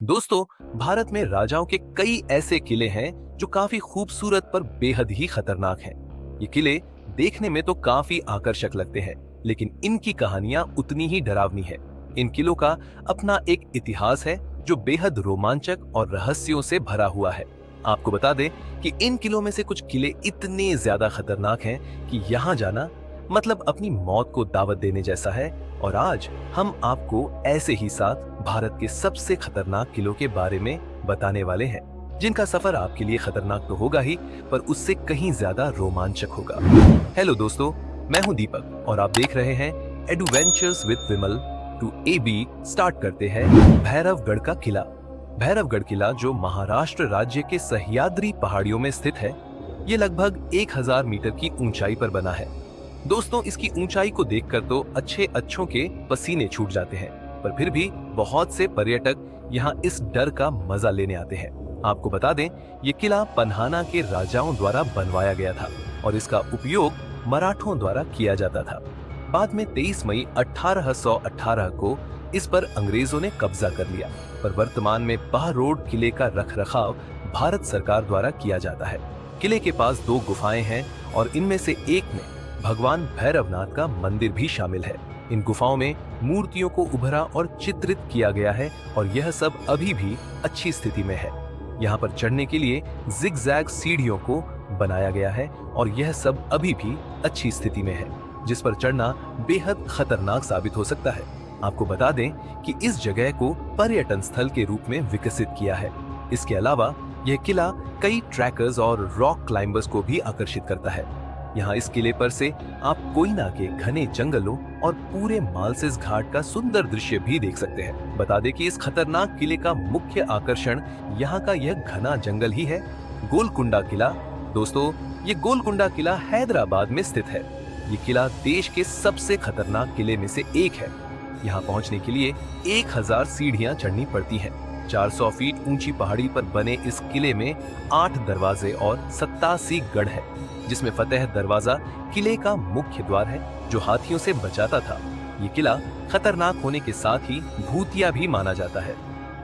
दोस्तों, भारत में राजाओं के कई ऐसे किले हैं जो काफी खूबसूरत पर बेहद ही खतरनाक हैं। ये किले देखने में तो काफी आकर्षक लगते हैं, लेकिन इनकी कहानियां उतनी ही डरावनी है। इन किलों का अपना एक इतिहास है जो बेहद रोमांचक और रहस्यों से भरा हुआ है। आपको बता दें कि इन किलों में से कुछ किले इतने ज्यादा खतरनाक हैं कि यहाँ जाना मतलब अपनी मौत को दावत देने जैसा है। और आज हम आपको ऐसे ही 7 भारत के सबसे खतरनाक किलों के बारे में बताने वाले हैं, जिनका सफर आपके लिए खतरनाक तो होगा ही, पर उससे कहीं ज्यादा रोमांचक होगा। हेलो दोस्तों, मैं हूं दीपक और आप देख रहे हैं एडवेंचर्स विद विमल। टू एबी स्टार्ट करते हैं भैरवगढ़ का किला। भैरवगढ़ किला जो महाराष्ट्र राज्य के सह्याद्री पहाड़ियों में स्थित है, ये लगभग 1000 मीटर की ऊंचाई पर बना है। दोस्तों, इसकी ऊंचाई को देखकर तो अच्छों के पसीने छूट जाते हैं, पर फिर भी बहुत से पर्यटक यहाँ इस डर का मजा लेने आते हैं। आपको बता दें, ये किला पन्हाना के राजाओं द्वारा बनवाया गया था और इसका उपयोग मराठों द्वारा किया जाता था। बाद में 23 मई 1818 को इस पर अंग्रेजों ने कब्जा कर लिया, पर वर्तमान में बहरोड किले का रखरखाव भारत सरकार द्वारा किया जाता है। किले के पास 2 गुफाएं हैं और इनमें से एक में भगवान भैरवनाथ का मंदिर भी शामिल है। इन गुफाओं में मूर्तियों को उभरा और चित्रित किया गया है और यह सब अभी भी अच्छी स्थिति में है। यहाँ पर चढ़ने के लिए जिगजैग सीढ़ियों को बनाया गया है और यह सब अभी भी अच्छी स्थिति में है, जिस पर चढ़ना बेहद खतरनाक साबित हो सकता है। आपको बता दें कि इस जगह को पर्यटन स्थल के रूप में विकसित किया है। इसके अलावा यह किला कई ट्रैकर्स और रॉक क्लाइंबर्स को भी आकर्षित करता है। यहाँ इस किले पर से आप कोयना के घने जंगलों और पूरे मालसेस घाट का सुंदर दृश्य भी देख सकते हैं। बता दें कि इस खतरनाक किले का मुख्य आकर्षण यहाँ का यह घना जंगल ही है। गोलकुंडा किला। दोस्तों, ये गोलकुंडा किला हैदराबाद में स्थित है। ये किला देश के सबसे खतरनाक किले में से एक है। यहाँ पहुँचने के लिए 1000 सीढ़ियाँ चढ़नी पड़ती है। 400 फीट ऊंची पहाड़ी पर बने इस किले में 8 दरवाजे और 87 गढ़ है, जिसमें फतेह दरवाजा किले का मुख्य द्वार है जो हाथियों से बचाता था। ये किला खतरनाक होने के साथ ही भूतिया भी माना जाता है।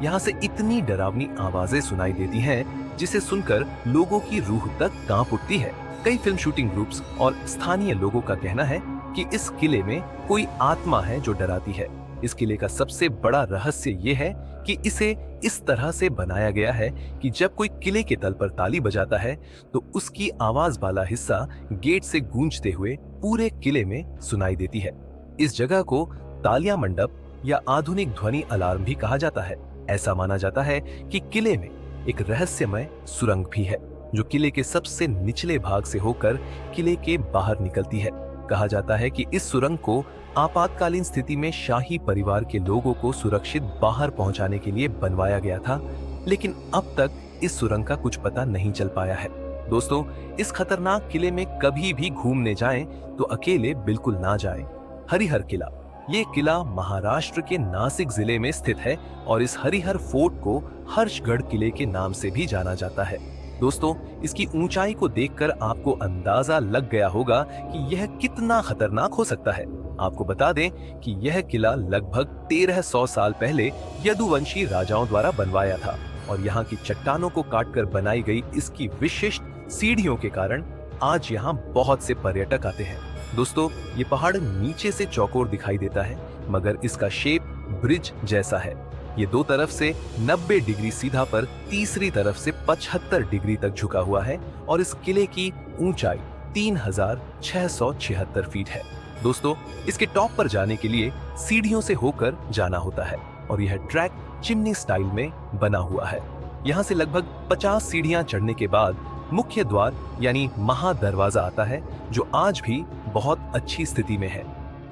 यहाँ से इतनी डरावनी आवाजें सुनाई देती हैं, जिसे सुनकर लोगों की रूह तक कांप उठती है। कई फिल्म शूटिंग ग्रुप्स और स्थानीय लोगों का कहना है कि इस किले में कोई आत्मा है जो डराती है। इस किले का सबसे बड़ा रहस्य ये है कि इसे इस तरह से बनाया गया है कि जब कोई किले के तल पर ताली बजाता है तो उसकी आवाज वाला हिस्सा गेट से गूंजते हुए पूरे किले में सुनाई देती है। इस जगह को तालियां मंडप या आधुनिक ध्वनि अलार्म भी कहा जाता है। ऐसा माना जाता है कि किले में एक रहस्यमय सुरंग भी है जो किले के सबसे निचले भाग से होकर किले के बाहर निकलती है। कहा जाता है कि इस सुरंग को आपातकालीन स्थिति में शाही परिवार के लोगों को सुरक्षित बाहर पहुंचाने के लिए बनवाया गया था, लेकिन अब तक इस सुरंग का कुछ पता नहीं चल पाया है। दोस्तों, इस खतरनाक किले में कभी भी घूमने जाएं तो अकेले बिल्कुल ना जाएं। हरिहर किला। ये किला महाराष्ट्र के नासिक जिले में स्थित है और इस हरिहर फोर्ट को हर्षगढ़ किले के नाम से भी जाना जाता है। दोस्तों, इसकी ऊंचाई को देखकर आपको अंदाजा लग गया होगा कि यह कितना खतरनाक हो सकता है। आपको बता दें कि यह किला लगभग 1300 साल पहले यदुवंशी राजाओं द्वारा बनवाया था और यहाँ की चट्टानों को काटकर बनाई गई इसकी विशिष्ट सीढ़ियों के कारण आज यहाँ बहुत से पर्यटक आते हैं। दोस्तों, ये पहाड़ नीचे से चौकोर दिखाई देता है, मगर इसका शेप ब्रिज जैसा है। ये 2 तरफ से 90 डिग्री सीधा पर तीसरी तरफ से 75 डिग्री तक झुका हुआ है और इस किले की ऊंचाई 3676 फीट है। दोस्तों, इसके टॉप पर जाने के लिए सीढ़ियों से होकर जाना होता है और यह ट्रैक चिमनी स्टाइल में बना हुआ है। यहाँ से लगभग 50 सीढ़ियां चढ़ने के बाद मुख्य द्वार यानी महादरवाजा आता है, जो आज भी बहुत अच्छी स्थिति में है।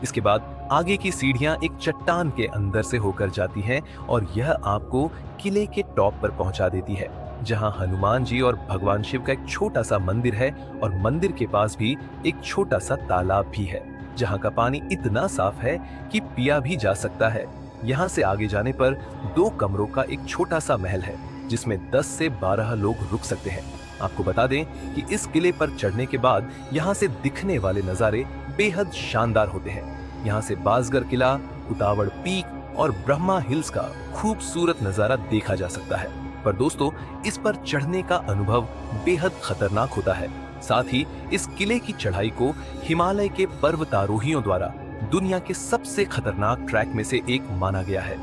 इसके बाद आगे की सीढ़ियां एक चट्टान के अंदर से होकर जाती हैं और यह आपको किले के टॉप पर पहुंचा देती है, जहां हनुमान जी और भगवान शिव का एक छोटा सा मंदिर है और मंदिर के पास भी एक छोटा सा तालाब भी है, जहां का पानी इतना साफ है कि पिया भी जा सकता है। यहाँ से आगे जाने पर 2 कमरों का एक छोटा सा महल है, जिसमें 10 से 12 लोग रुक सकते हैं। आपको बता दें कि इस किले पर चढ़ने के बाद यहाँ से दिखने वाले नजारे बेहद शानदार होते हैं। यहाँ से बाजगर किला, उतावड़ पीक और ब्रह्मा हिल्स का खूबसूरत नजारा देखा जा सकता है। पर दोस्तों, इस पर चढ़ने का अनुभव बेहद खतरनाक होता है। साथ ही इस किले की चढ़ाई को हिमालय के पर्वतारोहियों द्वारा दुनिया के सबसे खतरनाक ट्रैक में से एक माना गया है।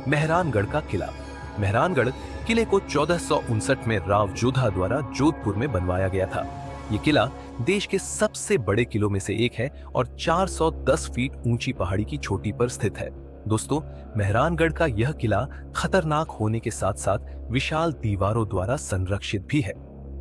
मेहरानगढ़ का किला। मेहरानगढ़ किले को 1459 में राव जोधा द्वारा जोधपुर में बनवाया गया था। ये किला देश के सबसे बड़े किलों में से एक है और 410 फीट ऊंची पहाड़ी की चोटी पर स्थित है। दोस्तों, मेहरानगढ़ का यह किला खतरनाक होने के साथ साथ विशाल दीवारों द्वारा संरक्षित भी है।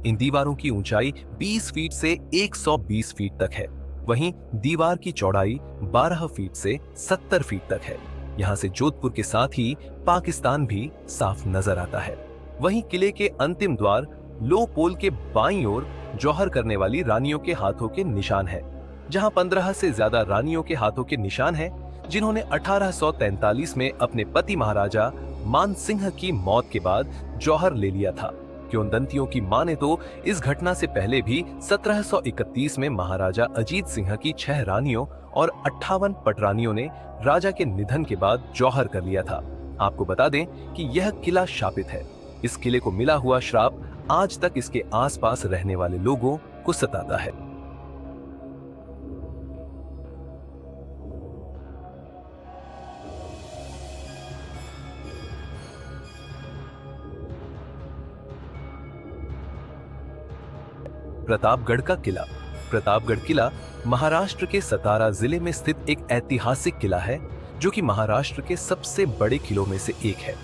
इन दीवारों की ऊंचाई 20 फीट से 120 फीट तक है। वहीं दीवार की चौड़ाई 12 फीट से 70 फीट तक है। यहाँ से जोधपुर के साथ ही पाकिस्तान भी साफ नजर आता है। वहीं किले के अंतिम द्वार लो पोल के बाईं ओर जौहर करने वाली रानियों के हाथों के निशान है, जहां 15 से ज्यादा रानियों के हाथों के निशान हैं, जिन्होंने 1843 में अपने पति महाराजा मान सिंह की मौत के बाद जौहर ले लिया था। किंवदंतियों की माने तो इस घटना से पहले भी 1731 में महाराजा अजीत सिंह की 6 रानियों और 58 पटरानियों ने राजा के निधन के बाद जौहर कर लिया था। आपको बता दें कि यह किला शापित है। इस किले को मिला हुआ श्राप आज तक इसके आसपास रहने वाले लोगों को सताता है। प्रतापगढ़ का किला। प्रतापगढ़ किला महाराष्ट्र के सतारा जिले में स्थित एक ऐतिहासिक किला है, जो कि महाराष्ट्र के सबसे बड़े किलों में से एक है।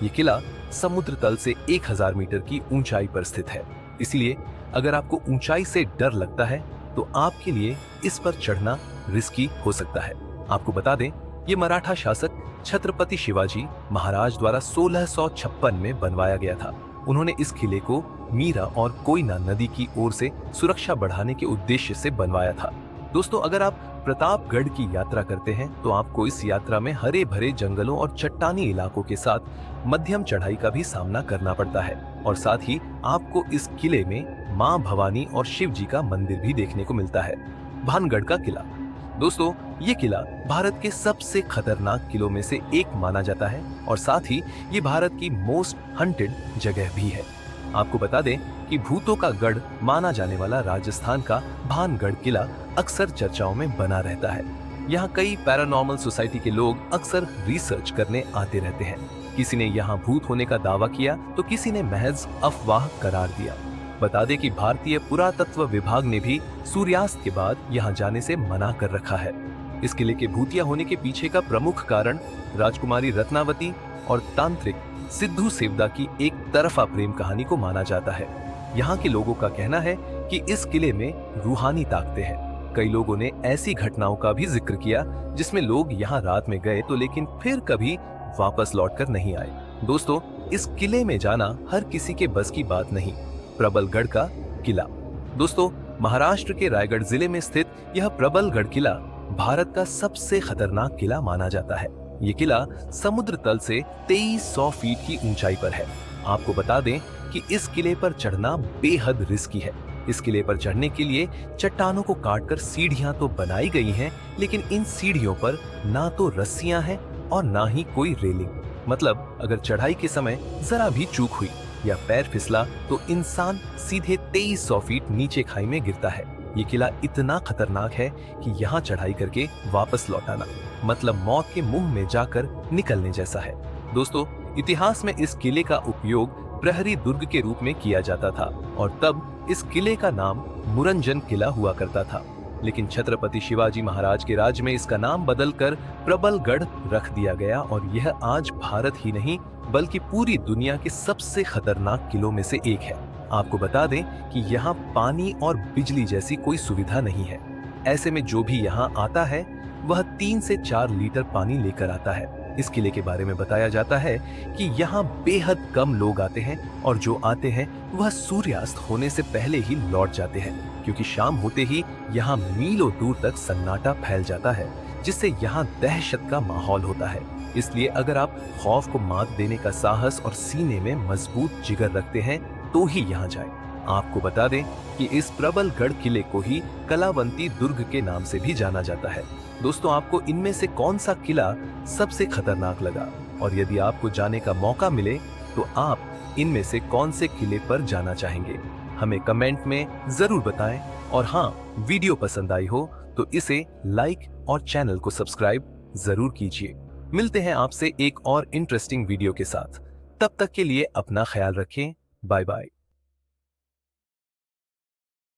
ये किला समुद्र तल से 1000 मीटर की ऊंचाई पर स्थित है। इसलिए अगर आपको ऊंचाई से डर लगता है तो आपके लिए इस पर चढ़ना रिस्की हो सकता है। आपको बता दें, ये मराठा शासक छत्रपति शिवाजी महाराज द्वारा 1656 में बनवाया गया था। उन्होंने इस किले को मीरा और कोयना नदी की ओर से सुरक्षा बढ़ाने के उद्देश्य से बनवाया था। दोस्तों, अगर आप प्रतापगढ़ की यात्रा करते हैं तो आपको इस यात्रा में हरे भरे जंगलों और चट्टानी इलाकों के साथ मध्यम चढ़ाई का भी सामना करना पड़ता है और साथ ही आपको इस किले में मां भवानी और शिव जी का मंदिर भी देखने को मिलता है। भानगढ़ का किला। दोस्तों, ये किला भारत के सबसे खतरनाक किलों में से एक माना जाता है और साथ ही ये भारत की मोस्ट हंटेड जगह भी है। आपको बता दें कि भूतों का गढ़ माना जाने वाला राजस्थान का भानगढ़ किला अक्सर चर्चाओं में बना रहता है। यहाँ कई पैरानॉर्मल सोसाइटी के लोग अक्सर रिसर्च करने आते रहते हैं। किसी ने यहाँ भूत होने का दावा किया तो किसी ने महज अफवाह करार दिया। बता दें कि भारतीय पुरातत्व विभाग ने भी सूर्यास्त के बाद यहाँ जाने से मना कर रखा है। इस किले के भूतिया होने के पीछे का प्रमुख कारण राजकुमारी रत्नावती और तांत्रिक सिद्धू सेवदा की एक तरफा प्रेम कहानी को माना जाता है। यहाँ के लोगों का कहना है कि इस किले में रूहानी ताकतें हैं। कई लोगों ने ऐसी घटनाओं का भी जिक्र किया जिसमें लोग यहाँ रात में गए तो लेकिन फिर कभी वापस लौटकर नहीं आए। दोस्तों, इस किले में जाना हर किसी के बस की बात नहीं। प्रबलगढ़ का किला। दोस्तों, महाराष्ट्र के रायगढ़ जिले में स्थित यह प्रबलगढ़ किला भारत का सबसे खतरनाक किला माना जाता है। ये किला समुद्र तल से 2300 फीट की ऊंचाई पर है। आपको बता दें कि इस किले पर चढ़ना बेहद रिस्की है। इस किले पर चढ़ने के लिए चट्टानों को काटकर सीढ़ियां तो बनाई गई हैं, लेकिन इन सीढ़ियों पर ना तो रस्सियां हैं और ना ही कोई रेलिंग। मतलब अगर चढ़ाई के समय जरा भी चूक हुई या पैर फिसला तो इंसान सीधे 2300 फीट नीचे खाई में गिरता है। ये किला इतना खतरनाक है कि यहाँ चढ़ाई करके वापस लौटाना मतलब मौत के मुंह में जाकर निकलने जैसा है। दोस्तों, इतिहास में इस किले का उपयोग प्रहरी दुर्ग के रूप में किया जाता था और तब इस किले का नाम मुरंजन किला हुआ करता था। लेकिन छत्रपति शिवाजी महाराज के राज में इसका नाम बदलकर प्रबलगढ़ रख दिया गया और यह आज भारत ही नहीं बल्कि पूरी दुनिया के सबसे खतरनाक किलों में से एक है। आपको बता दें कि यहाँ पानी और बिजली जैसी कोई सुविधा नहीं है। ऐसे में जो भी यहाँ आता है वह 3 से 4 लीटर पानी लेकर आता है। इस किले के बारे में बताया जाता है कि यहाँ बेहद कम लोग आते हैं और जो आते हैं वह सूर्यास्त होने से पहले ही लौट जाते हैं, क्योंकि शाम होते ही यहाँ मीलों दूर तक सन्नाटा फैल जाता है, जिससे यहाँ दहशत का माहौल होता है। इसलिए अगर आप खौफ को मात देने का साहस और सीने में मजबूत जिगर रखते हैं तो ही यहाँ जाएं। आपको बता दें कि इस प्रबलगढ़ किले को ही कलावंती दुर्ग के नाम से भी जाना जाता है। दोस्तों, आपको इनमें से कौन सा किला सबसे खतरनाक लगा, और यदि आपको जाने का मौका मिले तो आप इनमें से कौन से किले पर जाना चाहेंगे, हमें कमेंट में जरूर बताएं। और हाँ, वीडियो पसंद आई हो तो इसे लाइक और चैनल को सब्सक्राइब जरूर कीजिए। मिलते हैं आपसे एक और इंटरेस्टिंग वीडियो के साथ। तब तक के लिए अपना ख्याल रखें। Bye bye.